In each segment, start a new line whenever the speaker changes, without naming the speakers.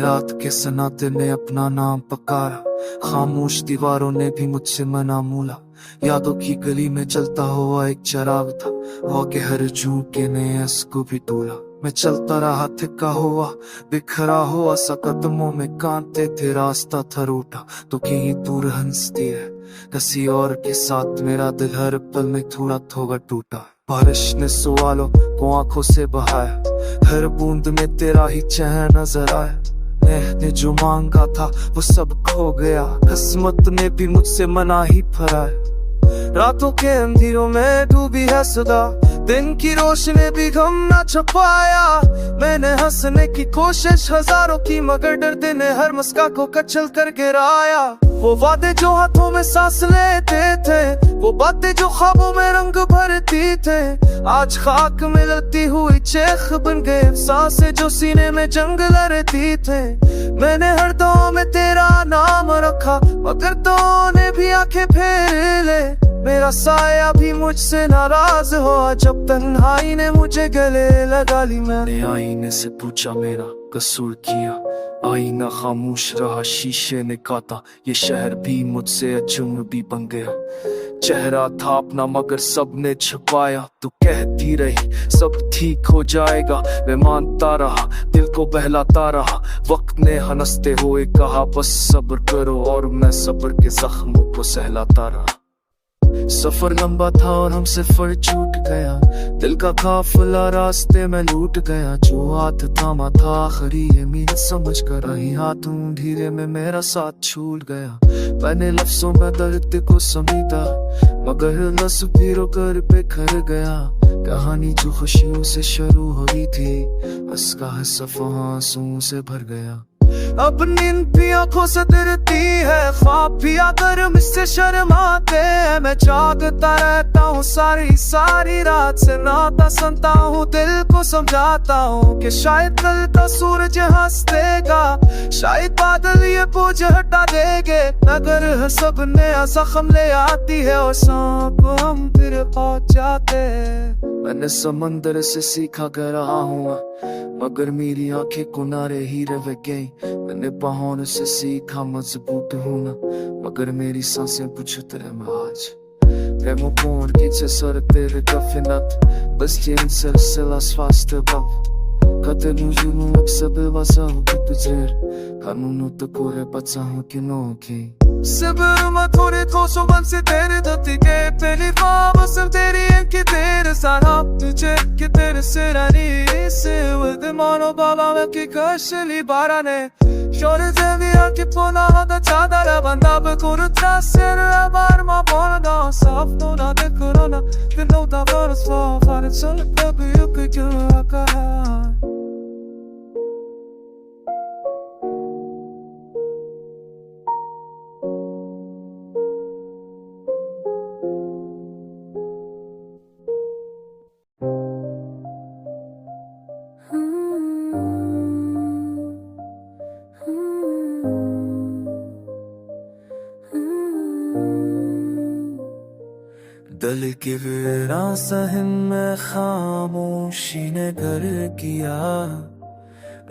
रात के सन्नाटे ने अपना नाम पकारा, खामोश दीवारों ने भी मुझसे मना मोला। यादों की गली में चलता हुआ एक चिराग था, वो के हर झूके ने इसको भी तोला। मैं चलता रहा थका हुआ, बिखरा हुआ सा, कदमों में कांटे थे, रास्ता था रूठा तो कहीं दूर हंसती है किसी और के साथ। मेरा दिल हर पल में थोड़ा थोड़ा टूटा। बारिश ने सवालों को आंखों से बहाया, हर बूंद में तेरा ही चेहरा नजर आया। मैंने जो मांगा था वो सब खो गया, किस्मत ने भी मुझसे मना ही फराया। रातों के अंधेरों में डूबी है सदा, दिन की रोशनी भी गम न छुपाया। मैंने हंसने की कोशिश हजारों की, मगर डरते ने हर मुस्कान को कचल कर गिराया। वो वादे जो हाथों में सांस लेते थे, वो बातें जो ख्वाबों में रंग भरती थे, आज खाक में लड़ती हुई चेख बन गए सांसें जो सीने में जंग लड़ती थे। मैंने हर दौर में तेरा नाम रखा, मगर तो ने भी आंखें फेर ले। मेरा साया भी मुझसे नाराज हुआ जब तन्हाई ने मुझे गले लगा ली। मैंने आईने से पूछा मेरा कसूर किया, आईना खामोश रहा, शीशे ने काटा। ये शहर भी मुझसे अजनबी बन गया। चेहरा था अपना मगर सबने छुपाया। तू कहती रही सब ठीक हो जाएगा, मैं मानता रहा, दिल को बहलाता रहा। वक्त ने हंसते हुए कहा बस सब्र करो, और मैं सब्र के जख्मों को सहलाता रहा। सफर लंबा था और हम सफर छूट गया, दिल का काफिला रास्ते में लूट गया। जो हाथ थामा था आखिरी ये मील समझ कर रही, हाथों धीरे में मेरा साथ छूट गया। मैंने लफ्जों में दर्द को समेटा, मगर लफ्ज़ों कर बिखर गया। कहानी जो खुशियों से शुरू हुई थी, उसका सफर आंसुओं से भर गया। अब नींद भी आंखों से डरती है, ख्वाब भी आकर मुझसे शर्माते हैं। मैं जागता रहता हूँ सारी सारी रात से, नाता सुनता हूँ, दिल को समझाता हूँ कि शायद कल का सूरज हंस देगा, शायद बादल ये बोझ हटा देंगे। मगर सब नया जख्म ले आती है और सांप हम फिर पहुंच जाते हैं। मैंने समंदर से सीखा कर रहा हूँ, मगर मेरी आंखें किनारे ही रह गई। मैंने बहानों से सीखा मजबूत होना, मगर मेरी सांसें बुझते रहे मैं आज। Premo pun ghice sără tere cafinat, Băstien sărsela svaste bab. Kate nu junu ab sabe vasahu ki tuzer, Kanunu to kore patsahu ki no ki। सब्र थोड़े ठोसों बन से तेरे धरती के पहली बार सब तेरी इनकी तेरे सारा तुझे कि तेरे सिरानी से वद मानो बाबा में की कशली बाराने शोर ज़मीरा की पुना हद चादर बंदा बकुर त्रासर बार मा बोलना साफ तो ना दे कोरोना फिर नो दा बरस फार चल कभी युग क्यों कहा। दिल की वीरान सहन में खामोशी ने घर किया,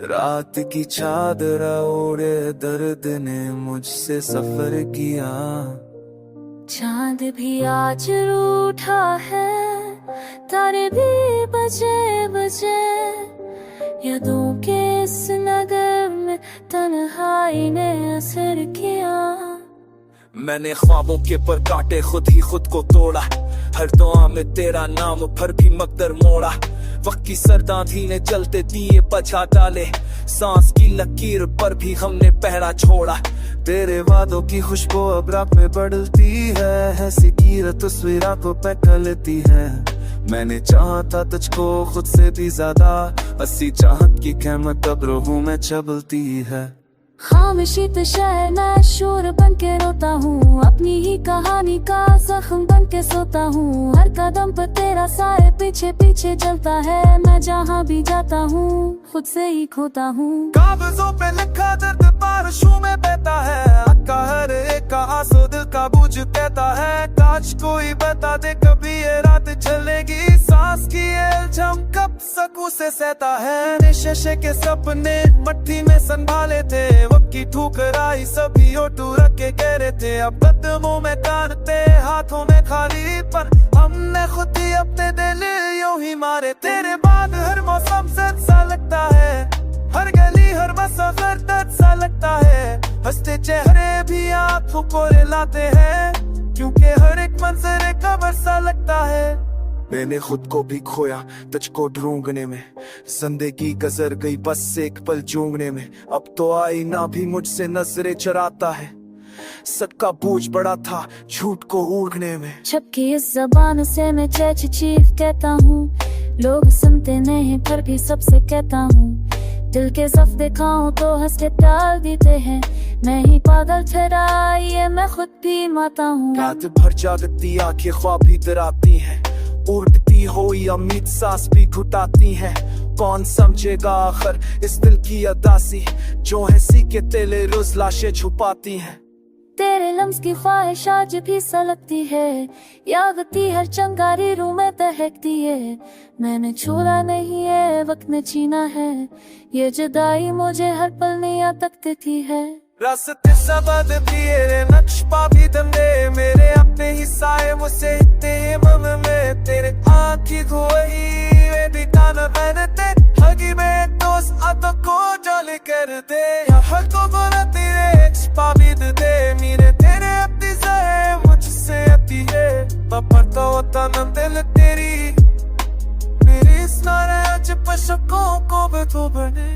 रात की चादर ओढ़े दर्द ने मुझसे सफर किया।
चांद भी आज रूठा है, तारे भी बजे बजे, यादों के इस नगर में तन्हाई ने असर किया।
मैंने ख्वाबों के पर काटे खुद ही खुद को तोड़ा, हर दुआ में तेरा नाम पर भी मकदर मोड़ा। वक्त की सर्द आंधी ने चलते दिए बचा डाले, सांस की लकीर पर भी हमने पहरा छोड़ा। तेरे वादों की खुशबू अब रात में बदलती है, ऐसी कीरत तस्वीरों को पहचानती है। मैंने चाहा था तुझको खुद से भी ज्यादा, अस्सी चाहत की कीमत अब रूहों में चबलती है।
खामोशी तो शहर में शोर बन के रोता हूँ, अपनी ही कहानी का जख्म बन के सोता हूँ। हर कदम पर तेरा साए पीछे पीछे चलता है, मैं जहाँ भी जाता हूँ खुद से ही खोता हूँ।
कागजों पे लिखा दर्द बारिशों में बहता है, अक्का हर एक का आंसू दिल का बोझ कहता है। काश कोई बता दे कभी ये रात चलेगी, सांस की एलझम कब सकू से सहता है। शीशे के सपने मट्टी में संभाले थे, वक्त की ठुकराई सभी ओटू रख के कह रहे थे। अब कदमों में कानते हाथों में खाली, पर हमने खुद ही अपने दिल यूं ही मारे। तेरे बाद हर मौसम सच सा लगता है, हर गली हर मसफर दर्द सा लगता है। हंसते चेहरे भी आंखों को रिलाते हैं, क्योंकि हर एक मंजर एक कबर सा लगता है। मैंने खुद को भी खोया तुझको ढूंढने में, जिंदगी गुजर गई बस एक पल चूमने में। अब तो आईना भी मुझसे नजरें चुराता है, सबका बोझ बड़ा था झूठ को ओढ़ने में।
जबकि इस जबान से मैं चैची चीफ कहता हूँ, लोग सुनते नहीं पर भी सबसे कहता हूँ। दिल के सफ दिखाऊं तो हंस के टाल देते हैं, मैं ही पागल ठहरा ये मैं खुद भी माता हूँ।
रात भर जागती आंखें ख्वाब ही डराती हैं, उड़ती हो या उम्मीद सांस भी घुटाती हैं। कौन समझेगा आखिर इस दिल की अदासी, जो है सी के तेले रोज लाशें छुपाती हैं।
तेरे लम्स की ख्वाहिश आज भी सलगती है, यादती हर चंगारी रूह में दहकती है। मैंने छोड़ा नहीं है वक्त में जीना है, ये जुदाई मुझे हर पल नया तकती है।
रास्ते सबद तेरे नक्श पा भी दंदे, मेरे अपने ही साए मुझसे इतने मम में। तेरे आँखी धोई वे भी ताना पहनते, हगी में दोस्त आता को जाले कर दे। हर को बोला तेरे पा भी दे, मेरे तेरे अपनी साए मुझसे आती है। पढ़ता होता नम दिल तेरी, मेरी इस नारे आज पशकों को भी तो बने।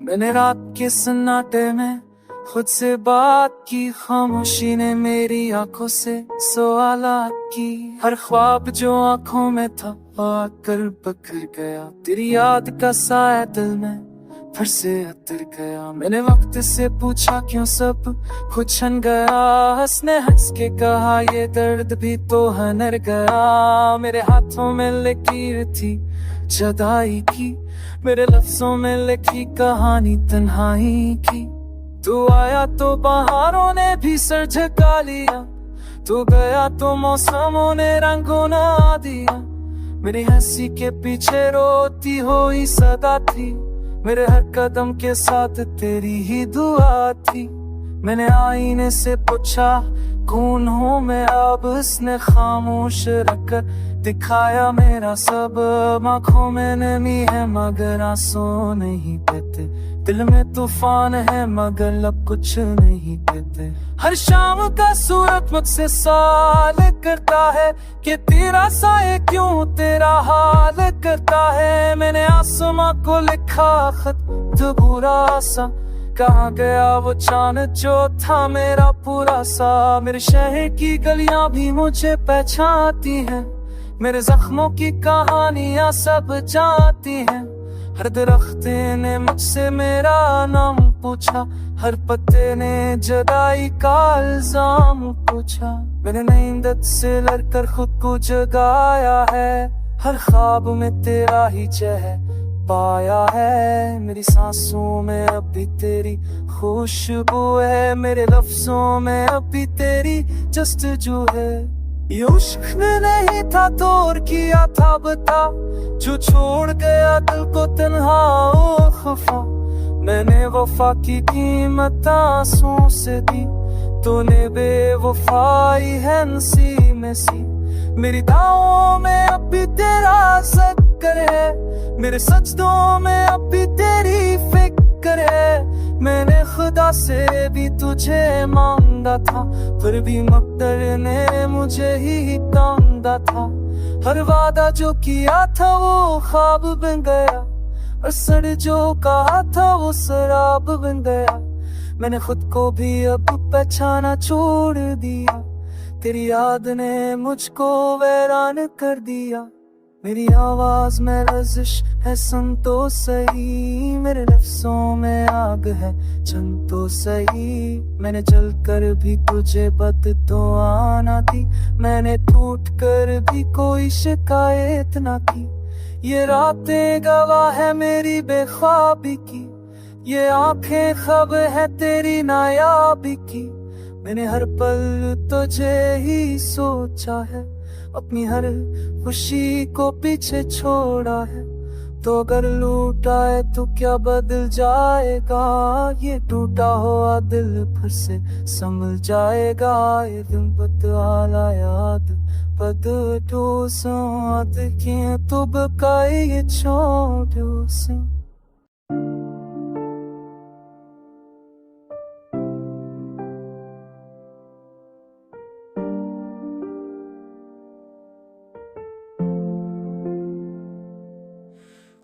मैंने रात के सन्नाटे में खुद से बात की, खामोशी ने मेरी आंखों से सवालात की। हर ख्वाब जो आंखों में था आकर पकड़ गया, तेरी याद का साया दिल में फिर से उतर गया। मैंने वक्त से पूछा क्यों सब कुछ छन गया, हंसने हंस के कहा ये दर्द भी तो हनर गया। मेरे हाथों में लकीर थी जुदाई की, मेरे लफ्जों में लिखी कहानी तन्हाई की। तू आया तो बहारों ने भी सर झुका लिया, तू गया तो मौसमों ने रंगों ना दिया। मेरी हंसी के पीछे रोती हुई सदा थी, मेरे हर कदम के साथ तेरी ही दुआ थी। मैंने आईने से पूछा कौन हूँ मैं अब, उसने खामोश रखकर दिखाया मेरा सब। आँखों में नमी है मगर आंसू नहीं बहते, दिल में तूफान है मगर लब कुछ नहीं कहते। हर शाम का सूरज मुझसे सवाल करता है कि तेरा साए क्यों तेरा हाल करता है। मैंने आसमां को लिखा खत तो बुरा सा, कहाँ गया वो चांद जो था मेरा पूरा सा। मेरे शहर की गलियां भी मुझे पहचानती हैं, मेरे जख्मों की कहानियां सब जानती हैं। हर दरख्त ने मुझसे मेरा नाम पूछा, हर पत्ते ने जुदाई का इल्जाम पूछा। मैंने नींद से लड़कर खुद को जगाया है, हर ख्वाब में तेरा ही चेहरा पाया है। मेरी सांसों में अब भी तेरी खुशबू है, मेरे लफ्जों में अब भी तेरी जस्तजू है। ये इश्क नहीं था तो और किया था बता, जो छोड़ गया दिल को तन्हा और खफा। मैंने वफा की कीमत आंसुओं से दी, तूने बेवफाई है नसीब में सी। मेरी दावों में अब भी तेरा जिक्र है, मेरे सजदों में अब भी तेरी फिक्र है। मैंने खुदा से भी तुझे मांगा था, फिर भी मकदर ने मुझे ही तांगा था। हर वादा जो किया था वो ख्वाब बन गया, असर जो कहा था वो शराब बन गया। मैंने खुद को भी अब पहचाना छोड़ दिया, तेरी याद ने मुझको वैरान कर दिया। मेरी आवाज में रजिश है, सुन तो सही। मेरे लफ्जों में आग है, चन तो सही। मैंने चल कर भी तुझे बद्दुआ ना दी, मैंने टूट कर भी कोई शिकायत ना की। ये रातें गवाह है मेरी बेख्वाबी की, ये आंखें खब है तेरी नायाबी की। मैंने हर पल तुझे ही सोचा है, अपनी हर खुशी को पीछे छोड़ा है। तो अगर लूटा है तो क्या बदल जाएगा, ये टूटा हुआ दिल फिर से संभल जाएगा। ये दिन बदला याद बदटू साथ के तो बकाए ये छोड़ू से।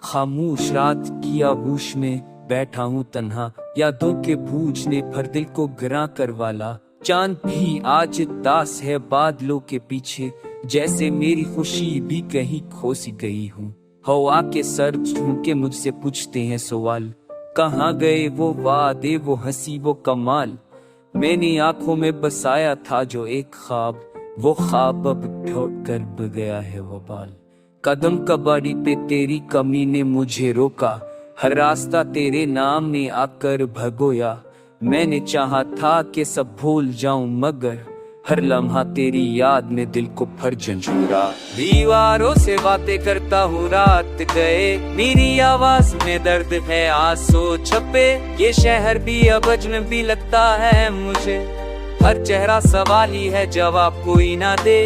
खामोश रात की आगोश में बैठा हूँ तन्हा, यादों के बूझने भर दिल को गिरा कर वाला। चांद भी आज दास है बादलों के पीछे, जैसे मेरी खुशी भी कहीं खो सी गई हूँ। हवा के सर झुके मुझसे पूछते हैं सवाल, कहाँ गए वो वादे, वो हंसी, वो कमाल। मैंने आंखों में बसाया था जो एक ख्वाब, वो ख्वाब अब ढोट कर ब गया है वो बाल। कदम कबाड़ी पे तेरी कमी ने मुझे रोका, हर रास्ता तेरे नाम ने आकर भगोया। मैंने चाहा था कि सब भूल जाऊं, मगर हर लम्हा तेरी याद ने दिल को भर झंझोरा। दीवारों से बातें करता हूँ रात गए, मेरी आवाज में दर्द है आंसू छपे। ये शहर भी अब अजनबी लगता है मुझे, हर चेहरा सवाल ही है जवाब कोई ना दे।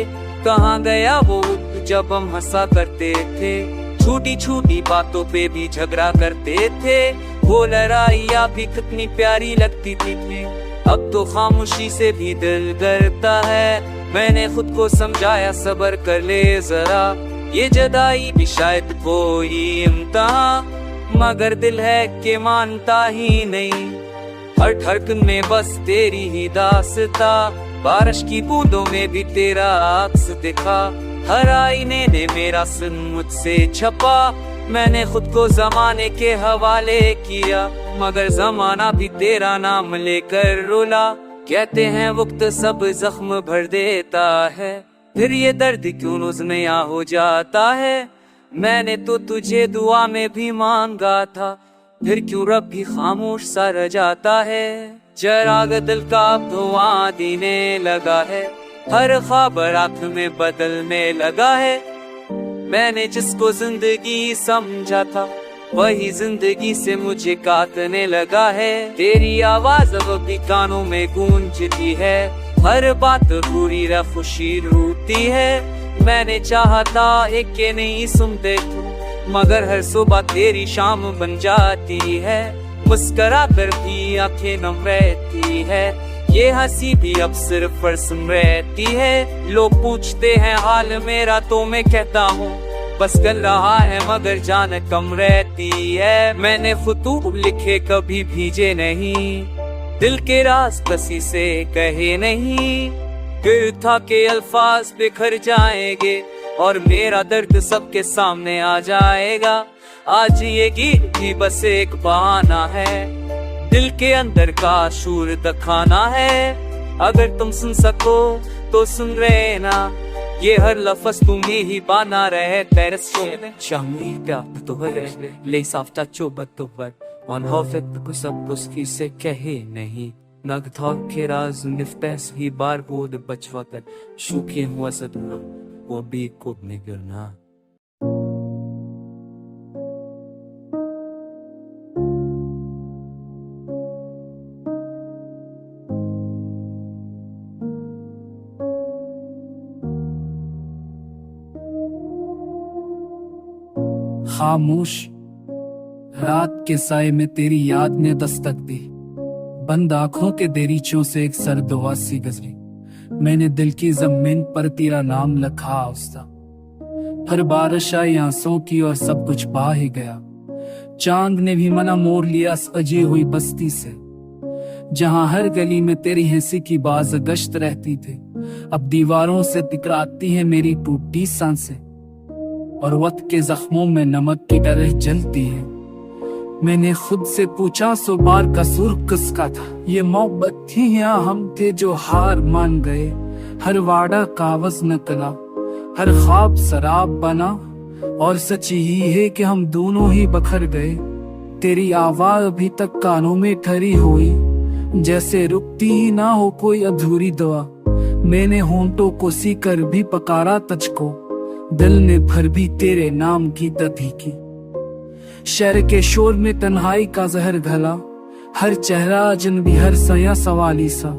कहाँ गया वो जब हम हंसा करते थे, छोटी छोटी बातों पे भी झगड़ा करते थे। वो लड़ाइयाँ भी कितनी प्यारी लगती थी। अब तो खामोशी से भी दिल डरता है। मैंने खुद को समझाया सब्र कर ले जरा, ये जुदाई भी शायद कोई इम्तिहान, मगर दिल है कि मानता ही नहीं। हर धड़कन में बस तेरी ही दास्ता, बारिश की बूंदों में भी तेरा अक्स दिखा। हर आईने ने मेरा सिर मुझसे छपा, मैंने खुद को जमाने के हवाले किया, मगर जमाना भी तेरा नाम लेकर रुला। कहते हैं वक्त सब जख्म भर देता है, फिर ये दर्द क्यों नुज़्म-या हो जाता है। मैंने तो तुझे दुआ में भी मांगा था, फिर क्यों रब भी खामोश सा रह जाता है। चिराग दिल का धुआं देने लगा है, हर ख्वाब रात में बदलने लगा है। मैंने जिसको जिंदगी समझा था, वही जिंदगी से मुझे काटने लगा है। तेरी आवाज अब भी कानों में गूंजती है, हर बात पूरी रा खुशी रूठी है। मैंने चाहा था एक के नहीं सुनते तू, मगर हर सुबह तेरी शाम बन जाती है। मुस्कुरा कर भी आंखें नम रहती है, ये हंसी भी अब सिर्फ फर्सम रहती है। लोग पूछते हैं हाल मेरा तो मैं कहता हूँ बस कर रहा है, मगर जान कम रहती है। मैंने खुतूब लिखे कभी भीजे नहीं, दिल के राज किसी से कहे नहीं। दिल था के अल्फाज बिखर जाएंगे और मेरा दर्द सबके सामने आ जाएगा। आज ये गीत भी बस एक बहाना है, दिल के अंदर का शूर दिखाना है। अगर तुम सुन सको तो सुन रहे ना, ये हर लफ्ज तुम्हें ही बाना रहे। तेरे सोने शामी प्यार तो है ले साफ्ता चोबत तो पर on hoffet को सब उसकी से कहे नहीं। नग था के राज निफ्तेस ही बार बोध बचवाकर शूखे हुआ सदना वो भी को निगरना।
खामोश रात के साए में तेरी याद ने दस्तक दी, बंद आंखों के देरीचों से एक सरदवासी गुजरी। मैंने दिल की जमीन पर तेरा नाम लिखा उसका, हर बारिश आई आंसुओं की और सब कुछ बहा ही गया। चांद ने भी मना मोड़ लिया सजी हुई बस्ती से, जहां हर गली में तेरी हंसी की बाज गश्त रहती थी। अब दीवारों से टकराती है मेरी टूटी सांसें, और वक्त के जख्मों में नमक की तरह जलती है। मैंने खुद से पूछा 100 बार कसूर किसका था। ये मोहब्बत थी या हम थे जो हार मान गए। हर वादा कागज निकला, हर ख्वाब शराब बना, और सच ही है कि हम दोनों ही बखर गए। तेरी आवाज अभी तक कानों में ठहरी हुई, जैसे रुकती ही ना हो कोई अधूरी दुआ। मैंने होंठों को सीकर भी पकारा तुझको, दिल ने भर भी तेरे नाम की दधी की। शहर के शोर में तन्हाई का जहर घला, हर चेहरा अजनबी, हर सया सवाली सा।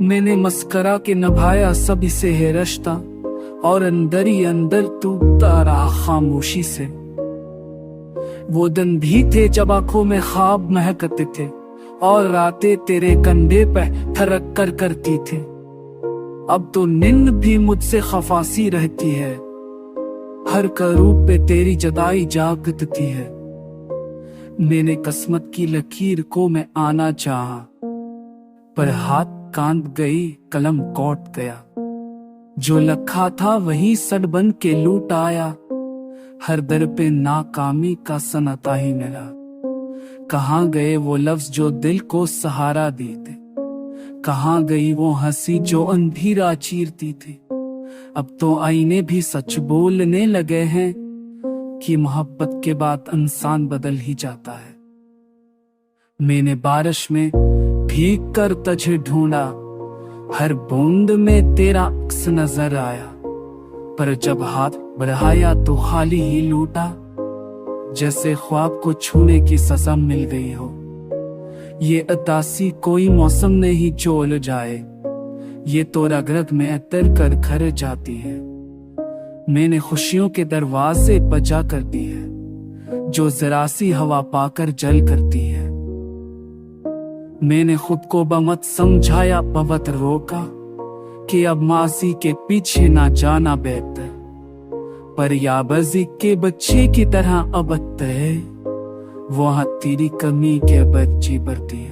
मैंने मस्करा के निभाया सब इसे है रिश्ता, और अंदर ही अंदर टूटता रहा खामोशी से। वो दिन भी थे जब आंखों में ख्वाब महकते थे, और रातें तेरे कंधे पे थरक कर करती थी। अब तो नींद भी मुझसे खफासी रहती है, हर करूब पे तेरी जदाई जागती है। मैंने किस्मत की लकीर को मैं आना चाहा, पर हाथ कांद गई, कलम कौट गया। जो लखा था वही सड़ बन के लूट आया, हर दर पे नाकामी का सनता ही मिला। कहाँ गए वो लफ्ज जो दिल को सहारा देते, कहाँ गई वो हंसी जो अंधेरा चीरती थी। अब तो आईने भी सच बोलने लगे हैं कि मोहब्बत के बाद इंसान बदल ही जाता है। मैंने बारिश में भीग कर तुझे ढूंढा, हर बूंद में तेरा अक्स नजर आया, पर जब हाथ बढ़ाया तो खाली ही लूटा, जैसे ख्वाब को छूने की सजा मिल गई हो। ये अतासी कोई मौसम नहीं चोल जाए, ये तो रग रग में अतर कर घर जाती है। मैंने खुशियों के दरवाजे बजा कर दी है, जो जरा सी हवा पाकर जल करती है। मैंने खुद को बमत समझाया, पवत रोका कि अब मासी के पीछे ना जाना बेहतर, पर याबजी के बच्चे की तरह अब है वहां तेरी कमी के बच्ची बढ़ती है।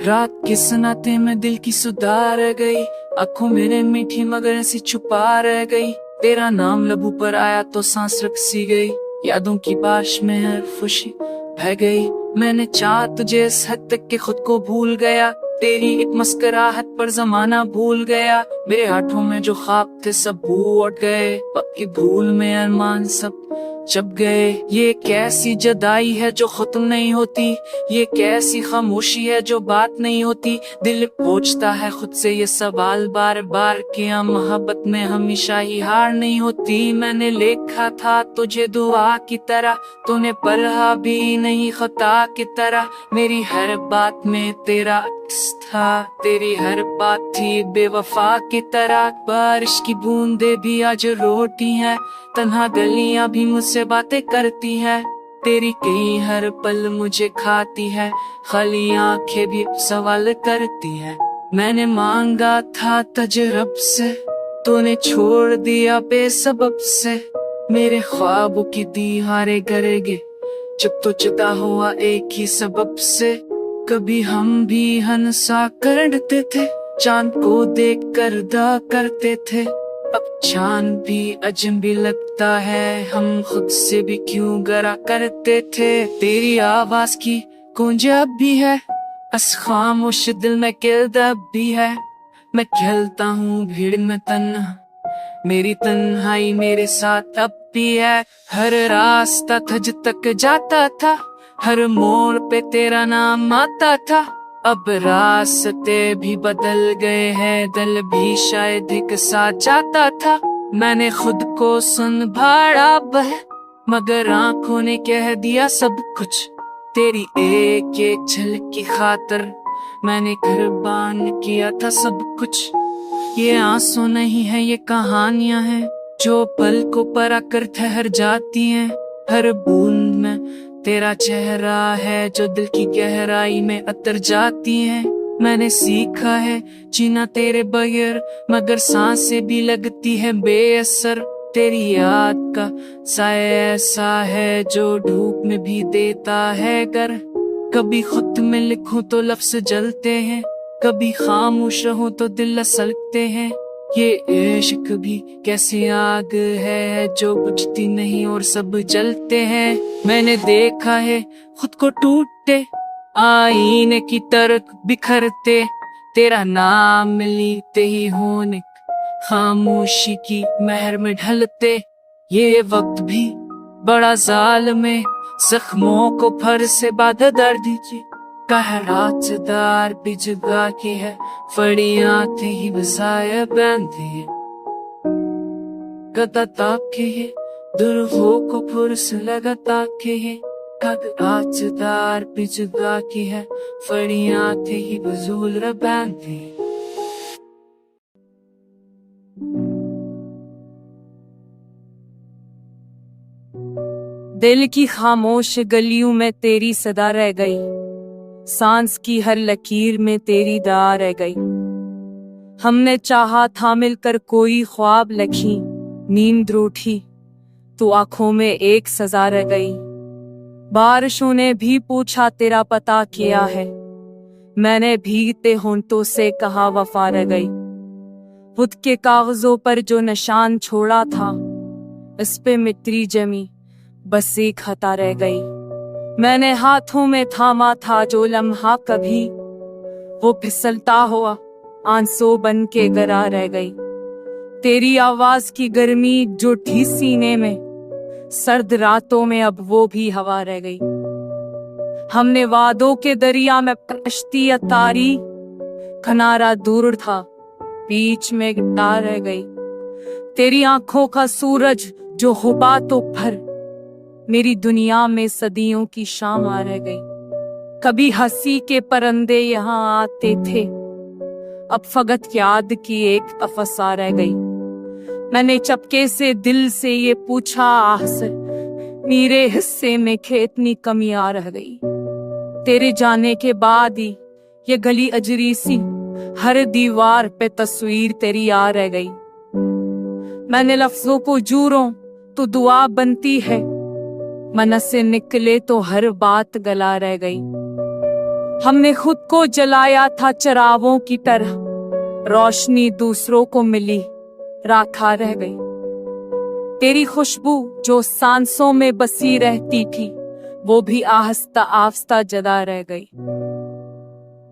रात के सन्नाटे में दिल की सुधा रह गई, आंखों मेरे मीठी मगर ऐसी छुपा रह गई। तेरा नाम लबू पर आया तो सांस रुक सी गई, यादों की बारिश में हर खुशी बह गई। मैंने चाहा तुझे इस हद तक के खुद को भूल गया, तेरी एक मुस्कुराहट पर जमाना भूल गया। मेरे हाथों में जो ख्वाब थे सब उठ गए, पक्की धूल में अरमान सब चप गए। ये कैसी जुदाई है जो खत्म नहीं होती, ये कैसी खामोशी है जो बात नहीं होती। दिल पूछता है खुद से ये सवाल बार बार, क्या मोहब्बत में हमेशा ही हार नहीं होती। मैंने लिखा था तुझे दुआ की तरह, तूने पढ़ा भी नहीं खता की तरह। मेरी हर बात में तेरा अक्स था, तेरी हर बात थी बेवफा की तरह। बारिश की बूंदे भी आज रोती हैं, तन्हा गलियां भी मुझसे बातें करती है। तेरी कई हर पल मुझे खाती है, खाली आंखें भी सवाल करती है। मैंने मांगा था तुझे रब से, तूने छोड़ दिया बेसबब से। मेरे ख्वाबों की दीवारें गिरेंगे जब तो जुदा हुआ एक ही सबब से। कभी हम भी हंसा करते थे, चांद को देख कर दा करते थे। अब चांद भी अजनबी लगता है, हम खुद से भी क्यों गरा करते थे। तेरी आवाज की गूंज अब भी है, बस खामोश दिल में किरदब भी है। मैं खेलता हूँ भीड़ में तन्हा, मेरी तन्हाई मेरे साथ अब भी है। हर रास्ता तुझ तक जाता था, हर मोड़ पे तेरा नाम आता था। अब रास्ते भी बदल गए हैं, दिल भी शायद एक साथ जाता था। मैंने खुद को संभाला मगर आंखों ने कह दिया सब कुछ। तेरी एक एक झलक की खातिर मैंने कुर्बान किया था सब कुछ। ये आंसू नहीं है ये कहानियां हैं, जो पल को परा कर ठहर जाती हैं। हर बूंद में तेरा चेहरा है जो दिल की गहराई में उतर जाती है। मैंने सीखा है जीना तेरे बगैर, मगर सांसें भी लगती है बेअसर। तेरी याद का साया ऐसा है जो धूप में भी देता है गर। कभी खुद में लिखूं तो लफ्ज जलते हैं, कभी खामोश रहूं तो दिल लसलते हैं। ये इश्क भी कैसी आग है जो बुझती नहीं और सब जलते हैं। मैंने देखा है खुद को टूटते, आईने की तरह बिखरते। तेरा नाम लेते ही होने खामोशी की महर में ढलते। ये वक्त भी बड़ा जालिम है, जख्मों को फर से बाधा दर्द दीजिए। कहराचदार भी जगा की है, फड़ियां थे ही बसाया बांधी। गदा ताके है दुर्गों को फुर्स लगा ताके है। कहराचदार भी जगा की है, फड़ियां थे ही बजूल बांधी।
दिल की खामोश गलियों में तेरी सदा रह गई, सांस की हर लकीर में तेरी दआ रह गई। हमने चाहा था मिलकर कोई ख्वाब लखी, नींद रूठी तो आंखों में एक सजा रह गई। बारिशों ने भी पूछा तेरा पता किया है, मैंने भीगते होंठों से कहा वफा रह गई। खुद के कागजों पर जो निशान छोड़ा था, इस पे मिट्टी जमी बस एक खता रह गई। मैंने हाथों में थामा था जो लम्हा कभी, वो फिसलता हुआ आंसू बन के गरा रह गई। तेरी आवाज की गर्मी जो थी सीने में, सर्द रातों में अब वो भी हवा रह गई। हमने वादों के दरिया में कश्ती तारी, किनारा दूर था बीच में गिटार रह गई। तेरी आंखों का सूरज जो हुबा तो भर, मेरी दुनिया में सदियों की शाम आ रह गई। कभी हंसी के परंदे यहाँ आते थे, अब फगत याद की एक अफसा रह गई। मैंने चपके से दिल से ये पूछा आखिर, मेरे हिस्से में कितनी कमियां रह गई। तेरे जाने के बाद ही ये गली अजरी सी, हर दीवार पे तस्वीर तेरी आ रह गई। मैंने लफ्जों को जूरों तो दुआ बनती है, मन से निकले तो हर बात गला रह गई। हमने खुद को जलाया था चिरागों की तरह, रोशनी दूसरों को मिली राखा रह गई। तेरी खुशबू जो सांसों में बसी रहती थी, वो भी आहिस्ता आहिस्ता जदा रह गई।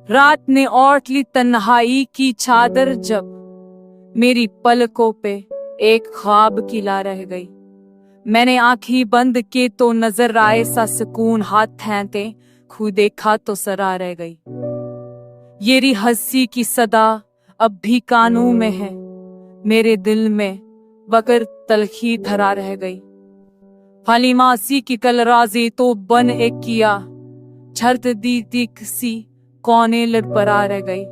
रात ने ओढ़ ली तन्हाई की चादर जब, मेरी पलकों पे एक ख्वाब की ला रह गई। मैंने आंखें बंद की तो नजर आए सा सुकून, हाथ थैते खू देखा तो सरा रह गई। ये हंसी की सदा अब भी कानों में है, मेरे दिल में बगर तलखी धरा रह गई। खाली मासी की कलराजी तो बन एक किया, छर्द दी किसी कोने लड़पड़ा रह गई।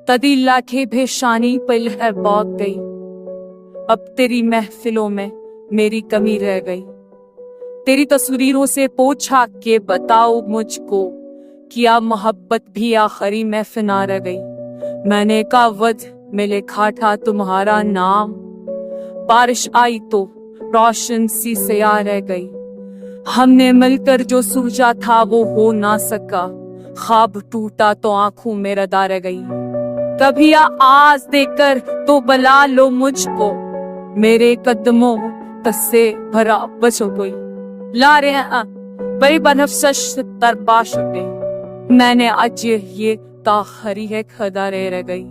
तदी लाखे भेशानी पल है बहुत गई, अब तेरी महफिलों में मेरी कमी रह गई। तेरी तस्वीरों से पूछा के बताओ मुझको, क्या मोहब्बत भी आखिरी में फना रह गई। मैंने कहा वद में लिखा था तुम्हारा नाम, बारिश आई तो रोशन सी सया रह गई। हमने मिलकर जो सोचा था वो हो ना सका, ख्वाब टूटा तो आंखों में रदा रह गई। कभी आज देकर तो बुला लो मुझको, मेरे कदमों तस्से भरा बचो कोई। ला रहे हैं बड़ी बनफशश तरबाश, मैंने आज ये ताखरी है खदा रह गई।